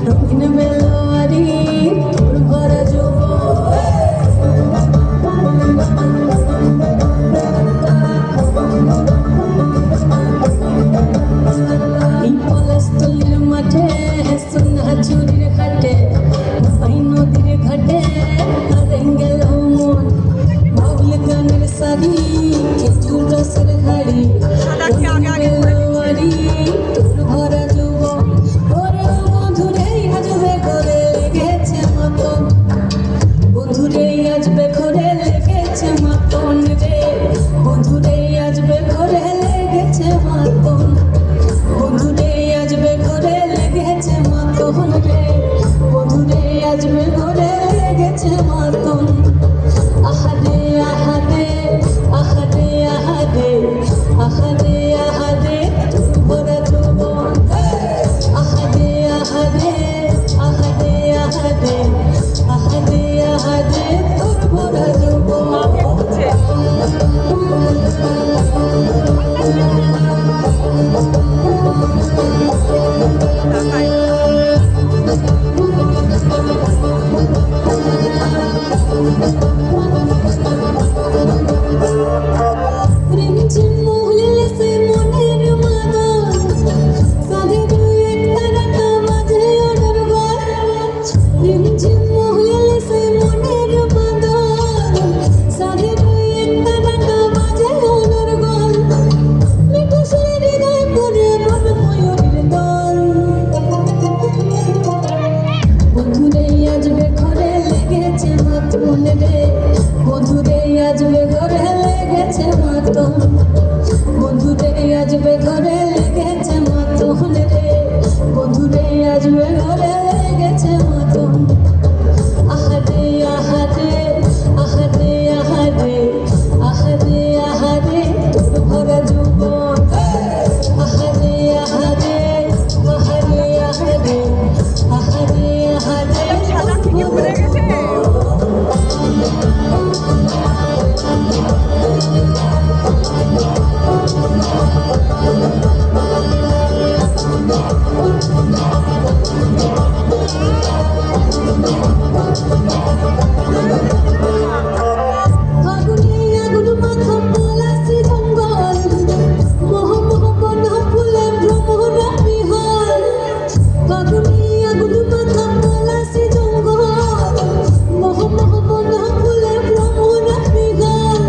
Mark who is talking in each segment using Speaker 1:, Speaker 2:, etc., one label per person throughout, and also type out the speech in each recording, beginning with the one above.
Speaker 1: রঙিন বেলোয়ারি তোর ভরা এই পলাশতলির মাঠে সোনা চুরির ঘাটে এই নদীর ঘাটে হারিয়ে গেল মন বাউল গানের সারি খেজুর রসের ঘাড়ি বেলোয়ারি তোর ভরা যৌবন ওরে বন্ধুরে আজবে ঘরে লেগেছে মতন বন্ধুরে আজবে ঘরে লেগেছে মতন রে বন্ধুরে আজবে ঘরে লেগেছে মতন বন্ধুরে আজবে ঘরে লেগেছে মতন রে বন্ধুরে আজবে ঘরে লেগেছে মতন আহারে আহারে আহারে আহারে আহারে আহারে তোর ভরা যৌবন আহারে আহারে আহারে আহারে আহারে আহারে তোর ভরা যৌবন রিমঝিম মহলে সে মনের মাদল সাধে দুই একটা রাখা মাঝে ওনার গল রিমঝিম মহলে সে মনের মাদল সাধে দুই একটা রাখা মাঝে ওনার গল মিঠুসের হৃদয় পরে মন ময়ূরের দল বন্ধুরে আজবে ঘরে লেগেছে মতন রে বন্ধুরে আজবে ঘরে লেগেছে মতন বন্ধুরে আজবে ঘরে লেগেছে মতন রে বন্ধুরে আজবে ঘরে লেগেছে মতন আহারে আহারে আহারে আহারে আহারে আহারে তোর ভরা যৌবন আহারে আহারে আহারে আহারে আহারে আহারে তোর ভরা ফাগুনে আগুন মাখা পলাশি জঙ্গল মোহ মোহ বন ফুলে ভ্রমরা বিহল ফাগুনে আগুন মাখা পলাশি জঙ্গল মোহ মোহ বন ফুলে ভ্রমরা বিহল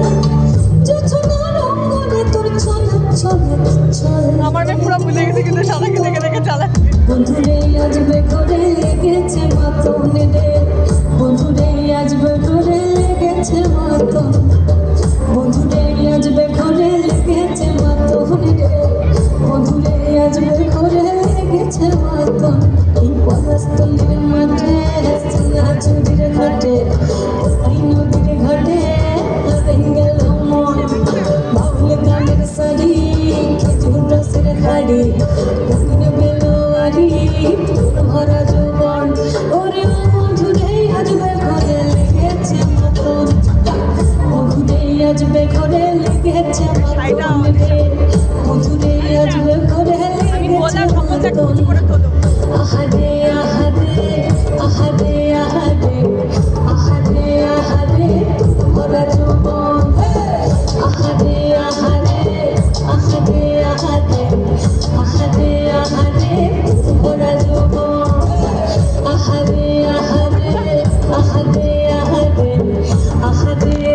Speaker 1: জোছনা রঙ্গনে তোর ছলক ছলক ছল
Speaker 2: আমার মেয়ে পুরো ভুলে গেছে কিন্তু সাদাকে দেখে দেখে চালাচ্ছে
Speaker 1: বন্ধুরে আজবে ঘরে লেগেছে মতন রে বন্ধুরে আজবে ঘরে লেগেছে মতন বন্ধুরে আজবে ঘরে লেগেছে মতন রে বন্ধুরে আজবে ঘরে লেগেছে মতন এই পলাশতলির মাঠে সোনা চুরির ঘাটে এই নদীর ঘাটে হারিয়ে গেল মন বাউল গানের সারি খেজুর রসের ঘাড়ি রঙিন বেলোয়ারি তোর ভরা যৌবন ওরে বন্ধুরে আজবে ঘরে লেগেছে মতন বন্ধুরে আজবে ঘরে লেগেছে মতন রে বন্ধুরে আজবে ঘরে লেগেছে মতন আহারে আহারে আহারে আহারে আহারে আহারে তোর ভরা যৌবন আহারে আহারে আহারে আহারে আহারে আহারে তোর ভরা যৌবন আহারে আহারে আহারে আহারে আহারে